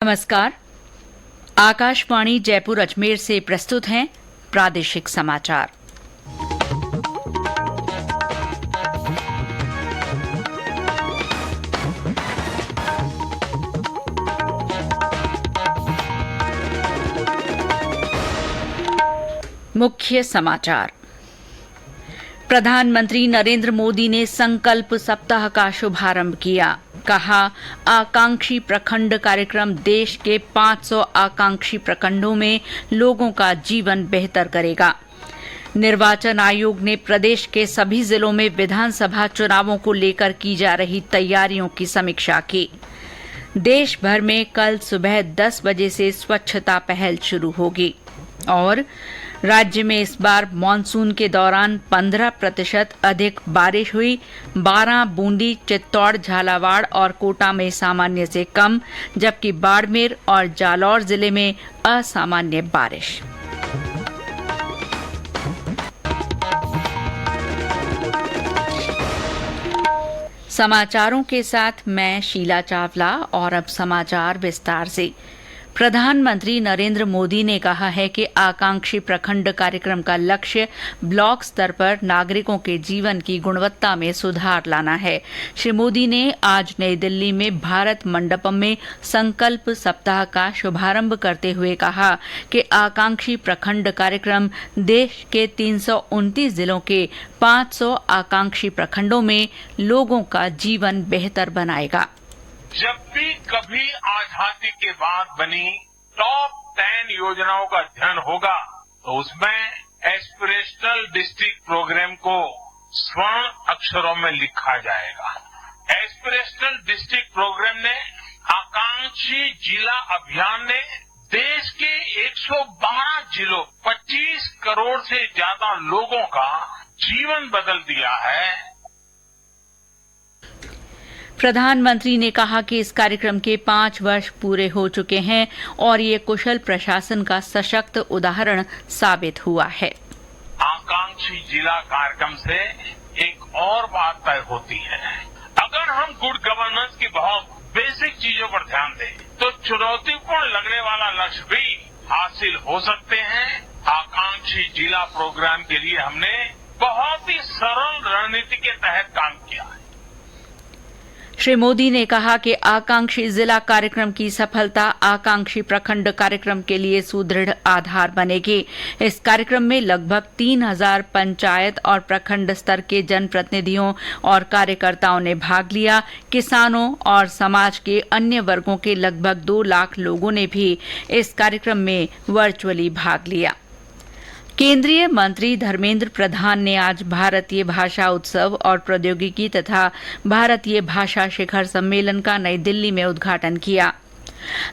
नमस्कार। आकाशवाणी जयपुर अजमेर से प्रस्तुत हैं प्रादेशिक समाचार। मुख्य समाचार। प्रधानमंत्री नरेंद्र मोदी ने संकल्प सप्ताह का शुभारंभ किया। कहा, आकांक्षी प्रखंड कार्यक्रम देश के 500 आकांक्षी प्रखंडों में लोगों का जीवन बेहतर करेगा। निर्वाचन आयोग ने प्रदेश के सभी जिलों में विधानसभा चुनावों को लेकर की जा रही तैयारियों की समीक्षा की। देश भर में कल सुबह 10 बजे से स्वच्छता पहल शुरू होगी। और राज्य में इस बार मानसून के दौरान 15% अधिक बारिश हुई। 12 बूंदी, चित्तौड़, झालावाड़ और कोटा में सामान्य से कम, जबकि बाड़मेर और जालौर जिले में असामान्य बारिश। समाचारों के साथ मैं शीला चावला। और अब समाचार विस्तार से। प्रधानमंत्री नरेंद्र मोदी ने कहा है कि आकांक्षी प्रखंड कार्यक्रम का लक्ष्य ब्लॉक स्तर पर नागरिकों के जीवन की गुणवत्ता में सुधार लाना है। श्री मोदी ने आज नई दिल्ली में भारत मंडपम में संकल्प सप्ताह का शुभारंभ करते हुए कहा कि आकांक्षी प्रखंड कार्यक्रम देश के 329 जिलों के 500 आकांक्षी प्रखंडों में लोगों का जीवन बेहतर बनाएगा। जब भी कभी आजादी के बाद बनी टॉप 10 योजनाओं का अध्ययन होगा तो उसमें एस्पिरेशनल डिस्ट्रिक्ट प्रोग्राम को स्वर्ण अक्षरों में लिखा जाएगा। एस्पिरेशनल डिस्ट्रिक्ट प्रोग्राम ने आकांक्षी जिला अभियान ने देश के 112 जिलों 25 करोड़ से ज्यादा लोगों का जीवन बदल दिया है। प्रधानमंत्री ने कहा कि इस कार्यक्रम के 5 वर्ष पूरे हो चुके हैं और ये कुशल प्रशासन का सशक्त उदाहरण साबित हुआ है। आकांक्षी जिला कार्यक्रम से एक और बात तय होती है। अगर हम गुड गवर्नेंस की बहुत बेसिक चीजों पर ध्यान दें तो चुनौतीपूर्ण लगने वाला लक्ष्य भी हासिल हो सकते हैं। आकांक्षी जिला प्रोग्राम के लिए हमने बहुत ही सरल रणनीति के तहत काम किया है। श्री मोदी ने कहा कि आकांक्षी जिला कार्यक्रम की सफलता आकांक्षी प्रखंड कार्यक्रम के लिए सुदृढ़ आधार बनेगी। इस कार्यक्रम में लगभग 3000 पंचायत और प्रखंड स्तर के जनप्रतिनिधियों और कार्यकर्ताओं ने भाग लिया। किसानों और समाज के अन्य वर्गों के लगभग 2 लाख लोगों ने भी इस कार्यक्रम में वर्चुअली भाग लिया। केंद्रीय मंत्री धर्मेंद्र प्रधान ने आज भारतीय भाषा उत्सव और प्रौद्योगिकी तथा भारतीय भाषा शिखर सम्मेलन का नई दिल्ली में उद्घाटन किया।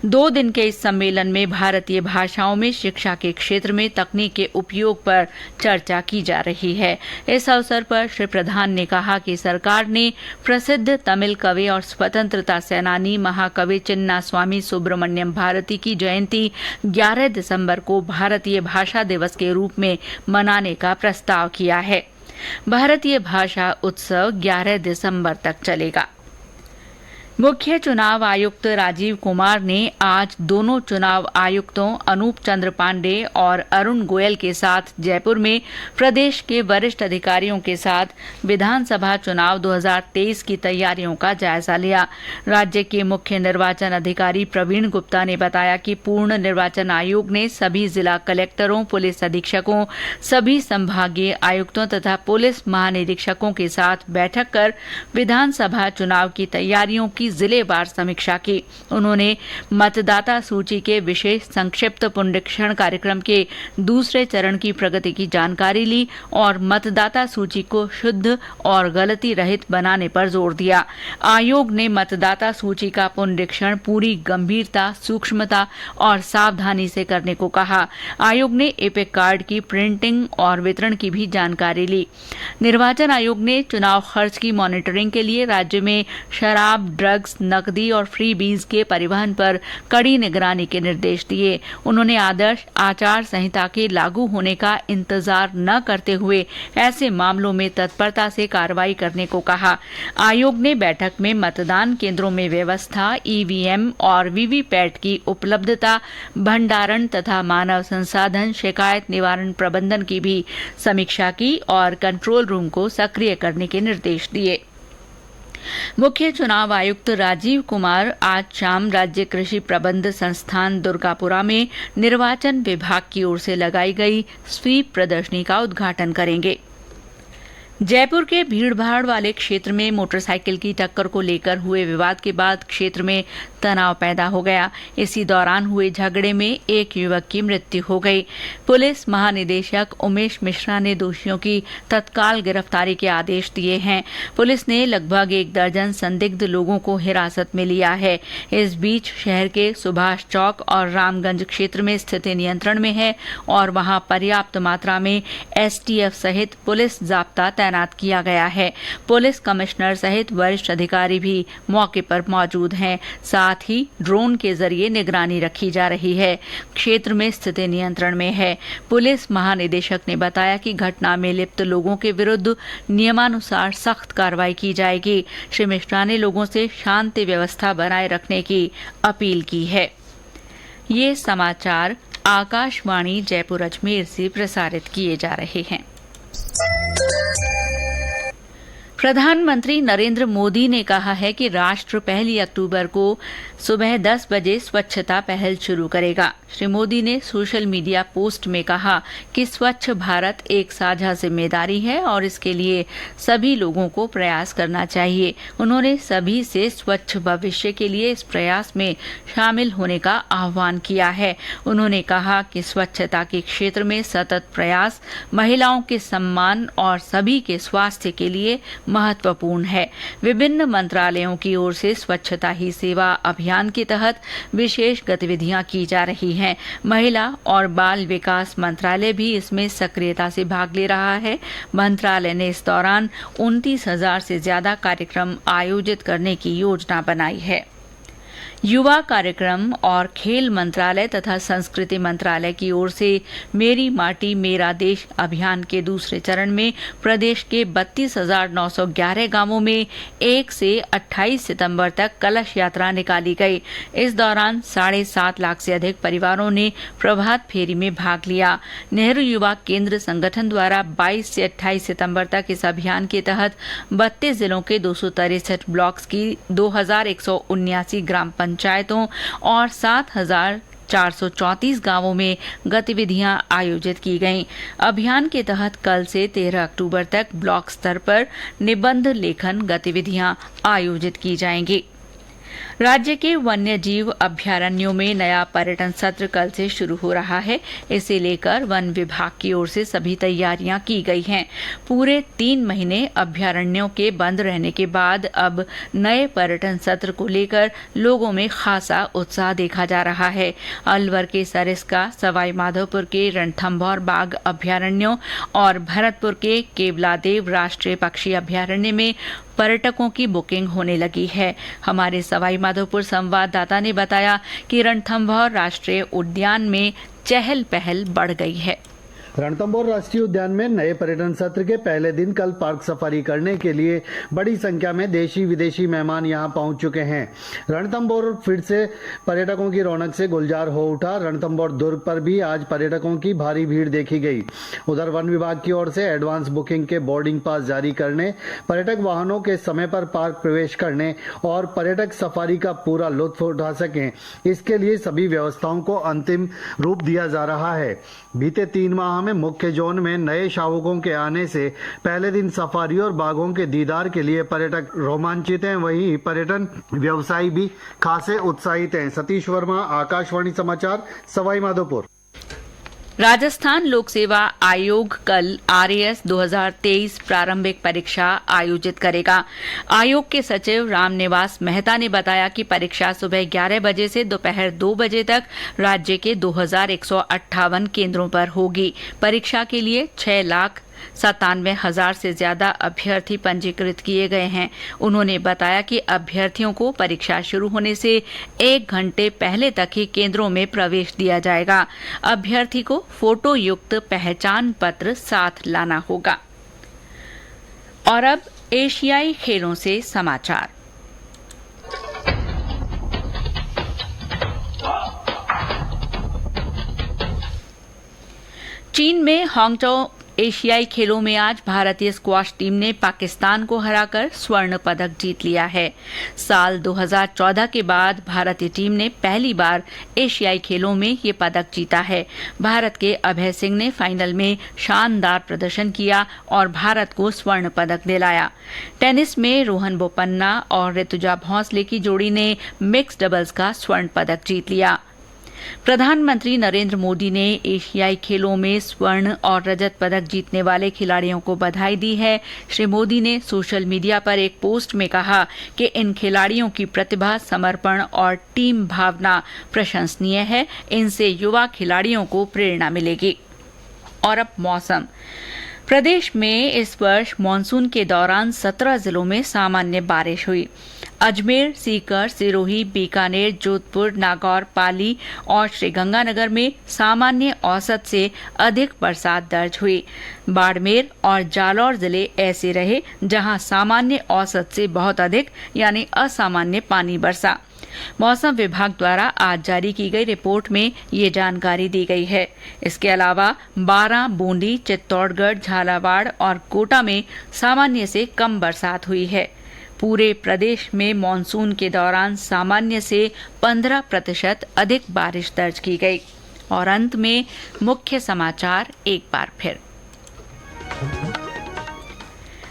2 दिन के इस सम्मेलन में भारतीय भाषाओं में शिक्षा के क्षेत्र में तकनीक के उपयोग पर चर्चा की जा रही है। इस अवसर पर श्री प्रधान ने कहा कि सरकार ने प्रसिद्ध तमिल कवि और स्वतंत्रता सेनानी महाकवि चिन्ना स्वामी सुब्रमण्यम भारती की जयंती 11 दिसंबर को भारतीय भाषा दिवस के रूप में मनाने का प्रस्ताव किया है। भारतीय भाषा उत्सव 11 दिसंबर तक चलेगा। मुख्य चुनाव आयुक्त राजीव कुमार ने आज दोनों चुनाव आयुक्तों अनूप चंद्र पांडे और अरुण गोयल के साथ जयपुर में प्रदेश के वरिष्ठ अधिकारियों के साथ विधानसभा चुनाव 2023 की तैयारियों का जायजा लिया। राज्य के मुख्य निर्वाचन अधिकारी प्रवीण गुप्ता ने बताया कि पूर्ण निर्वाचन आयोग ने सभी जिला कलेक्टरों, पुलिस अधीक्षकों, सभी संभागीय आयुक्तों तथा पुलिस महानिरीक्षकों के साथ बैठक कर विधानसभा चुनाव की तैयारियों की जिलेवार समीक्षा की। उन्होंने मतदाता सूची के विशेष संक्षिप्त पुनरीक्षण कार्यक्रम के दूसरे चरण की प्रगति की जानकारी ली और मतदाता सूची को शुद्ध और गलती रहित बनाने पर जोर दिया। आयोग ने मतदाता सूची का पुनरीक्षण पूरी गंभीरता, सूक्ष्मता और सावधानी से करने को कहा। आयोग ने एपिक कार्ड की प्रिंटिंग और वितरण की भी जानकारी ली। निर्वाचन आयोग ने चुनाव खर्च की मॉनिटरिंग के लिए राज्य में शराब, ड्रग्स ड्रग्स, नकदी और फ्री बीज के परिवहन पर कड़ी निगरानी के निर्देश दिए। उन्होंने आदर्श आचार संहिता के लागू होने का इंतजार न करते हुए ऐसे मामलों में तत्परता से कार्रवाई करने को कहा। आयोग ने बैठक में मतदान केंद्रों में व्यवस्था, ईवीएम और वीवीपैट की उपलब्धता, भंडारण तथा मानव संसाधन शिकायत निवारण प्रबंधन की भी समीक्षा की और कंट्रोल रूम को सक्रिय करने के निर्देश दिए। मुख्य चुनाव आयुक्त राजीव कुमार आज शाम राज्य कृषि प्रबंध संस्थान दुर्गापुरा में निर्वाचन विभाग की ओर से लगाई गई स्वीप प्रदर्शनी का उद्घाटन करेंगे। जयपुर के भीड़भाड़ वाले क्षेत्र में मोटरसाइकिल की टक्कर को लेकर हुए विवाद के बाद क्षेत्र में तनाव पैदा हो गया। इसी दौरान हुए झगड़े में एक युवक की मृत्यु हो गई। पुलिस महानिदेशक उमेश मिश्रा ने दोषियों की तत्काल गिरफ्तारी के आदेश दिए हैं। पुलिस ने लगभग 1 दर्जन संदिग्ध लोगों को हिरासत में लिया है। इस बीच शहर के सुभाष चौक और रामगंज क्षेत्र में स्थिति नियंत्रण में है और वहां पर्याप्त मात्रा में एसटीएफ सहित पुलिस जाब्ता तैनात किया गया है। पुलिस कमिश्नर सहित वरिष्ठ अधिकारी भी मौके पर मौजूद हैं। साथ ही ड्रोन के जरिए निगरानी रखी जा रही है। क्षेत्र में स्थिति नियंत्रण में है। पुलिस महानिदेशक ने बताया कि घटना में लिप्त लोगों के विरुद्ध नियमानुसार सख्त कार्रवाई की जाएगी। श्री मिश्रा ने लोगों से शांति व्यवस्था बनाए रखने की अपील की है। ये समाचार आकाशवाणी जयपुर अजमेर से प्रसारित किए जा रहे हैं। प्रधानमंत्री नरेंद्र मोदी ने कहा है कि राष्ट्र 1 अक्टूबर को सुबह 10 बजे स्वच्छता पहल शुरू करेगा। श्री मोदी ने सोशल मीडिया पोस्ट में कहा कि स्वच्छ भारत एक साझा जिम्मेदारी है और इसके लिए सभी लोगों को प्रयास करना चाहिए। उन्होंने सभी से स्वच्छ भविष्य के लिए इस प्रयास में शामिल होने का आह्वान किया है। उन्होंने कहा कि स्वच्छता के क्षेत्र में सतत प्रयास महिलाओं के सम्मान और सभी के स्वास्थ्य के लिए महत्वपूर्ण है। विभिन्न मंत्रालयों की ओर से स्वच्छता ही सेवा अभियान के तहत विशेष गतिविधियां की जा रही हैं। महिला और बाल विकास मंत्रालय भी इसमें सक्रियता से भाग ले रहा है। मंत्रालय ने इस दौरान 29,000 से ज्यादा कार्यक्रम आयोजित करने की योजना बनाई है। युवा कार्यक्रम और खेल मंत्रालय तथा संस्कृति मंत्रालय की ओर से मेरी माटी मेरा देश अभियान के दूसरे चरण में प्रदेश के 32,911 गांवों में 1 से 28 सितंबर तक कलश यात्रा निकाली गई। इस दौरान 7.5 लाख से अधिक परिवारों ने प्रभात फेरी में भाग लिया। नेहरू युवा केंद्र संगठन द्वारा 22 से 28 सितंबर तक इस अभियान के तहत 32 जिलों के 263 ब्लॉक्स की 2,179 ग्राम पंचायतों और 7,434 गांवों में गतिविधियां आयोजित की गईं। अभियान के तहत कल से 13 अक्टूबर तक ब्लॉक स्तर पर निबंध लेखन गतिविधियां आयोजित की जाएंगी। राज्य के वन्य जीव अभ्यारण्यों में नया पर्यटन सत्र कल से शुरू हो रहा है। इसे लेकर वन विभाग की ओर से सभी तैयारियां की गई हैं। पूरे 3 महीने अभ्यारण्यों के बंद रहने के बाद अब नए पर्यटन सत्र को लेकर लोगों में खासा उत्साह देखा जा रहा है। अलवर के सरिस्का, सवाईमाधोपुर के रणथंभौर बाघ अभ्यारण्यों और भरतपुर के केवलादेव राष्ट्रीय पक्षी अभ्यारण्य में पर्यटकों की बुकिंग होने लगी है। हमारे सवाईमाधोपुर संवाददाता ने बताया कि रणथंभौर राष्ट्रीय उद्यान में चहल पहल बढ़ गई है। रणथंभौर राष्ट्रीय उद्यान में नए पर्यटन सत्र के पहले दिन कल पार्क सफारी करने के लिए बड़ी संख्या में देशी विदेशी मेहमान यहां पहुंच चुके हैं। रणथंभौर फिर से पर्यटकों की रौनक से गुलजार हो उठा। रणथंभौर दुर्ग पर भी आज पर्यटकों की भारी भीड़ देखी गई। उधर वन विभाग की ओर से एडवांस बुकिंग के बोर्डिंग पास जारी करने, पर्यटक वाहनों के समय पर पार्क प्रवेश करने और पर्यटक सफारी का पूरा लुत्फ उठा सकें, इसके लिए सभी व्यवस्थाओं को अंतिम रूप दिया जा रहा है। बीते 3 माह में मुख्य जोन में नए शावकों के आने से पहले दिन सफारी और बाघों के दीदार के लिए पर्यटक रोमांचित हैं। वहीं पर्यटन व्यवसायी भी खासे उत्साहित हैं। सतीश वर्मा, आकाशवाणी समाचार, सवाईमाधोपुर। राजस्थान लोक सेवा आयोग कल आरएएस 2023 प्रारंभिक परीक्षा आयोजित करेगा। आयोग के सचिव रामनिवास मेहता ने बताया कि परीक्षा सुबह 11 बजे से दोपहर 2 बजे तक राज्य के 2,158 केंद्रों पर होगी। परीक्षा के लिए 6 लाख 97,000 से ज्यादा अभ्यर्थी पंजीकृत किए गए हैं। उन्होंने बताया कि अभ्यर्थियों को परीक्षा शुरू होने से 1 घंटे पहले तक ही केंद्रों में प्रवेश दिया जाएगा। अभ्यर्थी को फोटो युक्त पहचान पत्र साथ लाना होगा। और अब एशियाई खेलों से समाचार। चीन में हांगझोउ एशियाई खेलों में आज भारतीय स्क्वॉश टीम ने पाकिस्तान को हराकर स्वर्ण पदक जीत लिया है। साल 2014 के बाद भारतीय टीम ने पहली बार एशियाई खेलों में ये पदक जीता है। भारत के अभय सिंह ने फाइनल में शानदार प्रदर्शन किया और भारत को स्वर्ण पदक दिलाया। टेनिस में रोहन बोपन्ना और ऋतुजा भोंसले की जोड़ी ने मिक्स डबल्स का स्वर्ण पदक जीत लिया। प्रधानमंत्री नरेंद्र मोदी ने एशियाई खेलों में स्वर्ण और रजत पदक जीतने वाले खिलाड़ियों को बधाई दी है। श्री मोदी ने सोशल मीडिया पर एक पोस्ट में कहा कि इन खिलाड़ियों की प्रतिभा, समर्पण और टीम भावना प्रशंसनीय है। इनसे युवा खिलाड़ियों को प्रेरणा मिलेगी। और अब मौसम। प्रदेश में इस वर्ष मानसून के दौरान 17 जिलों में सामान्य बारिश हुई। अजमेर, सीकर, सिरोही, बीकानेर, जोधपुर, नागौर, पाली और श्रीगंगानगर में सामान्य औसत से अधिक बरसात दर्ज हुई। बाड़मेर और जालौर जिले ऐसे रहे जहां सामान्य औसत से बहुत अधिक यानी असामान्य पानी बरसा। मौसम विभाग द्वारा आज जारी की गई रिपोर्ट में ये जानकारी दी गई है। इसके अलावा बारां, बूंदी, चित्तौड़गढ़, झालावाड़ और कोटा में सामान्य से कम बरसात हुई है। पूरे प्रदेश में मानसून के दौरान सामान्य से 15% अधिक बारिश दर्ज की गई। और अंत में मुख्य समाचार एक बार फिर।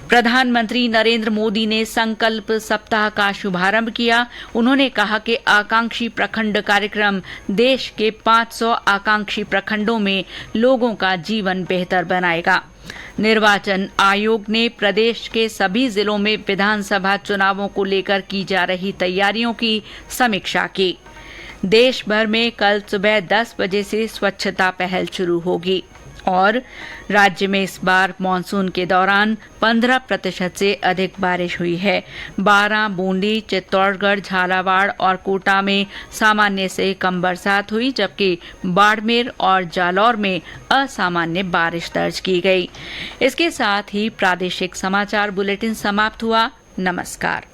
प्रधानमंत्री नरेंद्र मोदी ने संकल्प सप्ताह का शुभारंभ किया। उन्होंने कहा कि आकांक्षी प्रखंड कार्यक्रम देश के 500 आकांक्षी प्रखंडों में लोगों का जीवन बेहतर बनाएगा। निर्वाचन आयोग ने प्रदेश के सभी जिलों में विधानसभा चुनावों को लेकर की जा रही तैयारियों की समीक्षा की। देश भर में कल सुबह 10 बजे से स्वच्छता पहल शुरू होगी। और राज्य में इस बार मानसून के दौरान 15% से अधिक बारिश हुई है। बारां, बूंदी, चित्तौड़गढ़, झालावाड़ और कोटा में सामान्य से कम बरसात हुई, जबकि बाड़मेर और जालौर में असामान्य बारिश दर्ज की गई। इसके साथ ही प्रादेशिक समाचार बुलेटिन समाप्त हुआ। नमस्कार।